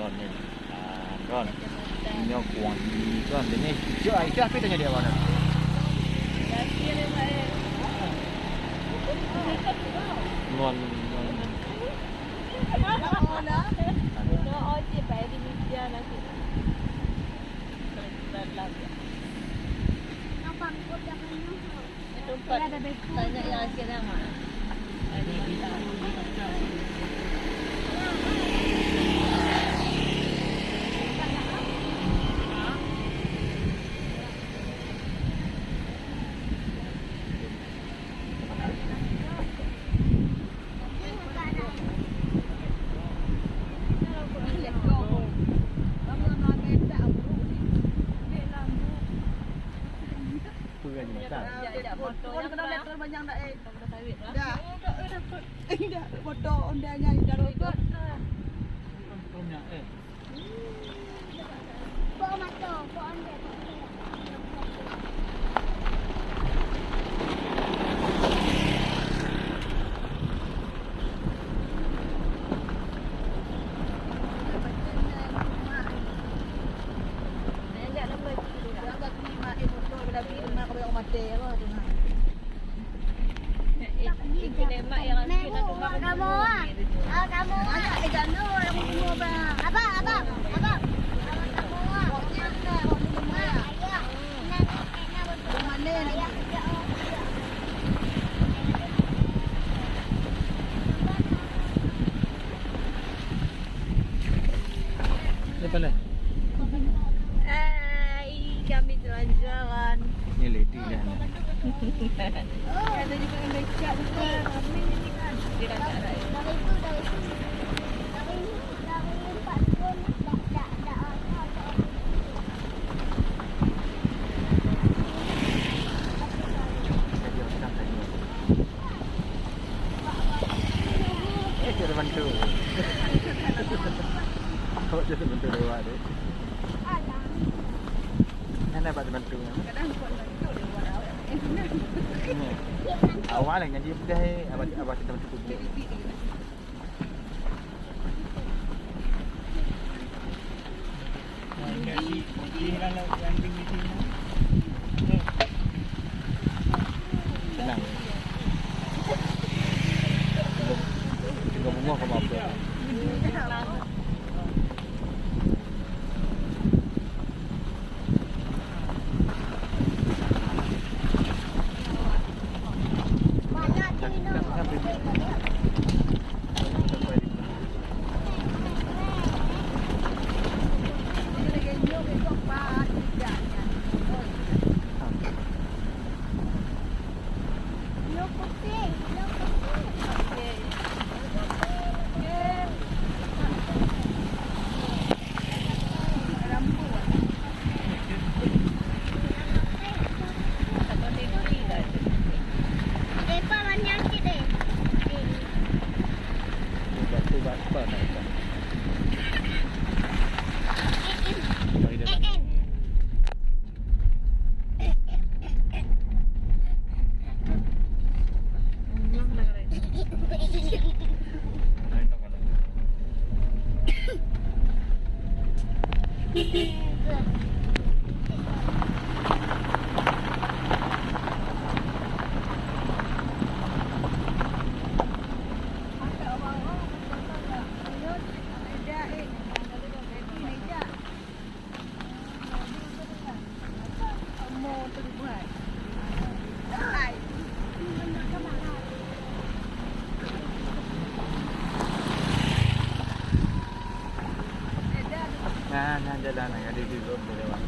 Ron ni. Ron. Ini kuang ni Ron ni. Jom, apa tanya dia mana? Ngon. Tanya yang akhir nama. Banyak dah dah. Dah foto ondanya dah ikut. Banyak Bawa mata, bawa ondel. Apa lah? Kami jalan-jalan. Ni lady dah. Ada juga yang dekat bukan. Kami ni kan. Dia dah tak ada. Jadi bantu. Awak jadi bantu dewa deh. Mana dapat bantu? Awak lah ngaji dah. Abang kita bantu tu. Senang. Bunga kau apa? Nah, jalan yang ada di road boleh lewat.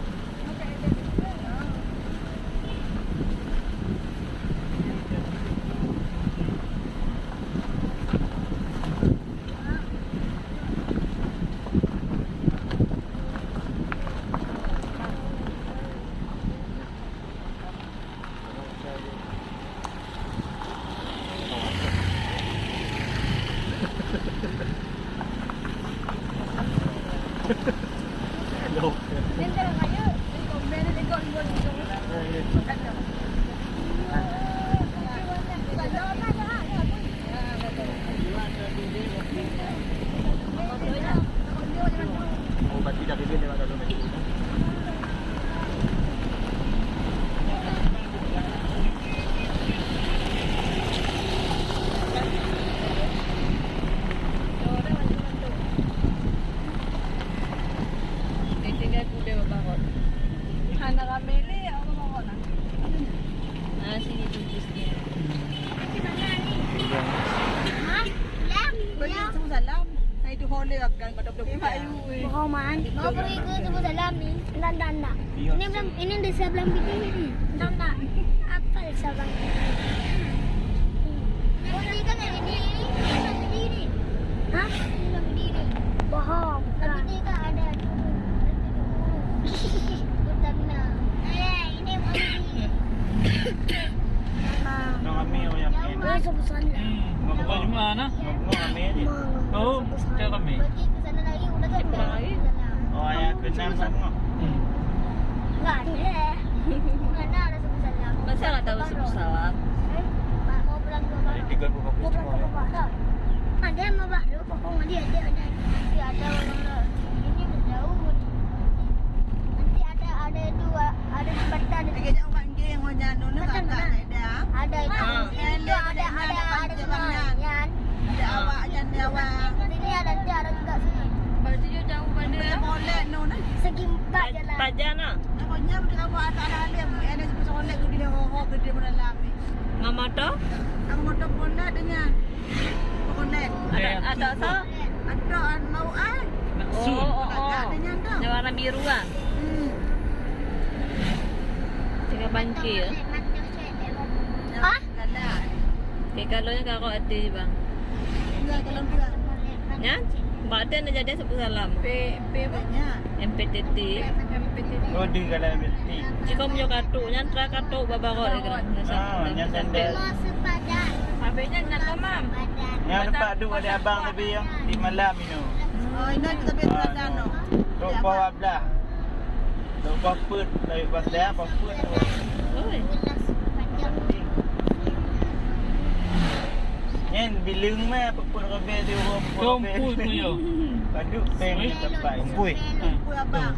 Hello. kita bibir lewat dalam itu. Tinggal kuda bangun. Hana kamele apa mau nak? Ah, sini tu jusnya. Beli semua salam. Saya tu holek akan pada budak-budak. Roman, mau pergi ke Tunggu Salam ni? Enggak. Ini di sebelah bidiri. Enggak. Apa di sebelah bidiri? Boleh kan yang ini? Sebelah bidiri. Hah? Sebelah bidiri. Bohong. Tapi dia kan ada. Bertanda. Ini mau pergi. Nang kami yang ini. Boleh sebut sana. Bukan di mana? Mau kami ni. Oh, cakap kami. Pergi ke sana lagi, udah kan? Cepat lagi. Oh, ayah kenal semua. Enggak ada. Mana ada sebut salam? Masa nak tahu sebut salam? Mak mau pulang ke rumah. Jadi 3 buku Mau pulang ke rumah dah. Ada yang mau baru, pokoknya dia ada. Nanti ada orang ini jauh. Nanti ada dua, ada jembatan. Lagi jauh panggil yang orang janu nak tak ada. Ada itu. Ada semua. Yan. Ada awak jan awak. Sini ada juga sini. Berarti jauh pada Boleh no nak. Segi 4 jalan. Pajana. Pokoknya kita awak tak ada alim. Ada sebut soleh ke dia ho gede dalam ni. Ngamato? Ang motor boleh dengan. Boleh. Ada so? Ada mau ah. Adanya dah. Yang warna biru ah. Tinggal banci ya. Hah? Kalah. Kalau nya kakak hati bang. Enggak kalau dia. Ya? Badan nak jadi sebut salam. P banyak. MPTT. Oh, di kalau beti. Jika punya kartu, nyantra kartu baba kau lagi kan. Ah, yang sandal. Mau sepadan. Habisnya nyantra mam. Yang lepas tu ada abang lebih yang di malam ini. Oh, ini kita beli dano. Tok bawa belah. Tok paput, dari pas dia paput. Oi. Nyen bilung mah paput kabel dia orang Kumpul tu yo. Paduk peng tempat. Kumpul. Kuih abang.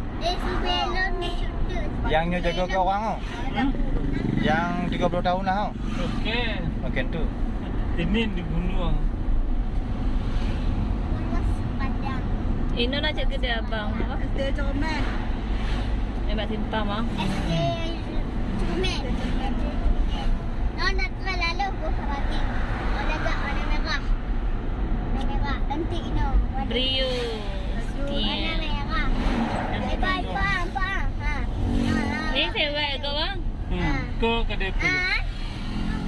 Belon shooter. Yang nyo jaga ke orang tu. Yang 30 tahun lah tu. Okey. Makan tu. Ini dibunuh. Sepadan. Ino nak cek gede abang. Apa? Dia comel. Hebat simpang mah. SD Cukumet. Nak lalu go pagi. Warna merah. Warna merah. Cantik no. Brio. Warna merah. Bye bye. Ha. Ni sewak kau bang. Ke kedai pun.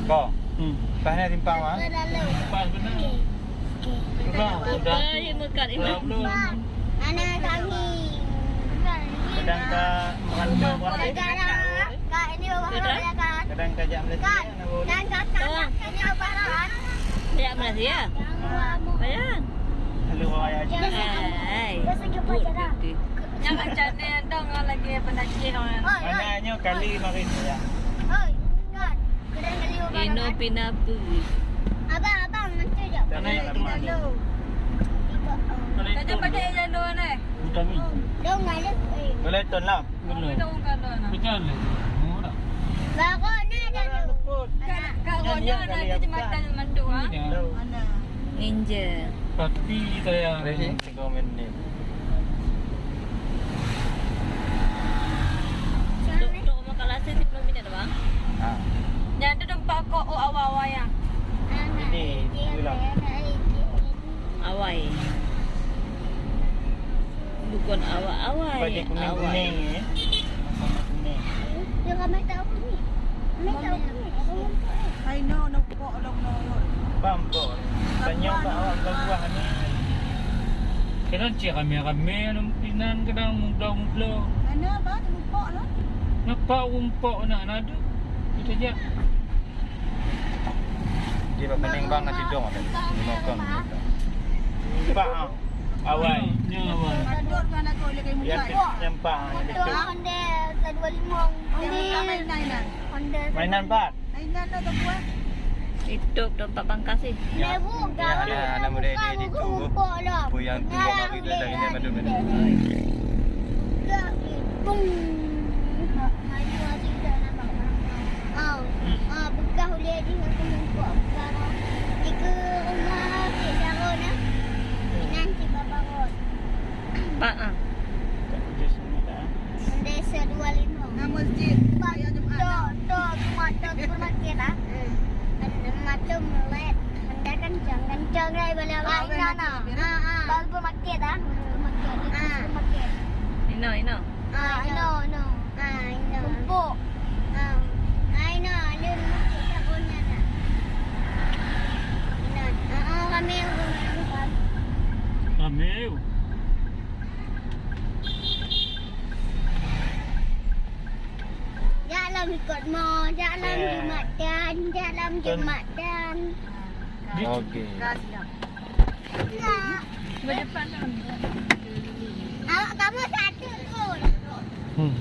Kau. Lepas ni timpang ah. Lalu. Pas benar. Bang, Kita yang mekat ini. belum. Anak kami. Kadang ka mengandung orang lain. Kak ini bawa ya kan? Kadang ka jam lagi. Kak, dan kakak ini bawa Dia Malaysia. Bayang. Lalu ayah je. Hai. Dia sejuk pacaran. Yang macam ni dong lagi penajih orang. Mananya kali mari saya. Oi, kan. Kedai kali bawa. Ino pinapu. Abang, nanti jap. Tanah yang lama. Kajak pada yang jalo ni. Bukan ni. Dong ada. Boleh ton lah. Belum. Betul. Murah. Baru ni ada tu. Kak Ronya nak ke jembatan mandu ah. Mana? Ninja. Tapi saya Ready? 3 minit. Dok makan lasa 10 minit dah bang. Ha. Yang tu tempat kau awal-awal yang. Ini pulang. Awai. Bukan awal-awal. Baju kuning-kuning ni. Kuning. Dia ramai tahu ni. Ramai tahu ni. Hai no pok long no. Bambo. Banyak tak awak buah ni. kena cek kami pinan kadang muda-muda. Mana apa? Pok lah. Nampak rumpok nak ada. Kita je. Dia berpening bang nasi dong ada. Makan. Pak awal. Ya awal. Adut kan aku oleh kayu Yang muka. nampak Motor itu. Honda 125. Yang mainan. Honda. Mainan pat. Mainan dah tak buat. Itu tempat pangkas sih. Ya, ada muda dia di tu. Apa yang tu mari dah ini madu. juga pung. Maju aja dah nampak orang. Bekas boleh di aku mumpuk sekarang. Di ke rumah Cik Sarah dah. Nanti bapa kot. Tak kerja sini tak. Desa 25. Nah, masjid. Saya Jumaat. Mata supermarket lah. Mata melet. Anda kencang dari bala sana. Bal supermarket lah. Supermarket. Ino. I know. Kumpuk. I know. Ada rumah kita punya tak. Kami rumah. Ramai. Jalan ikut mau, jalan Jumatan. Okey. Kasih. Ya. Berdepan kan. Awak kamu satu kot. Hmm.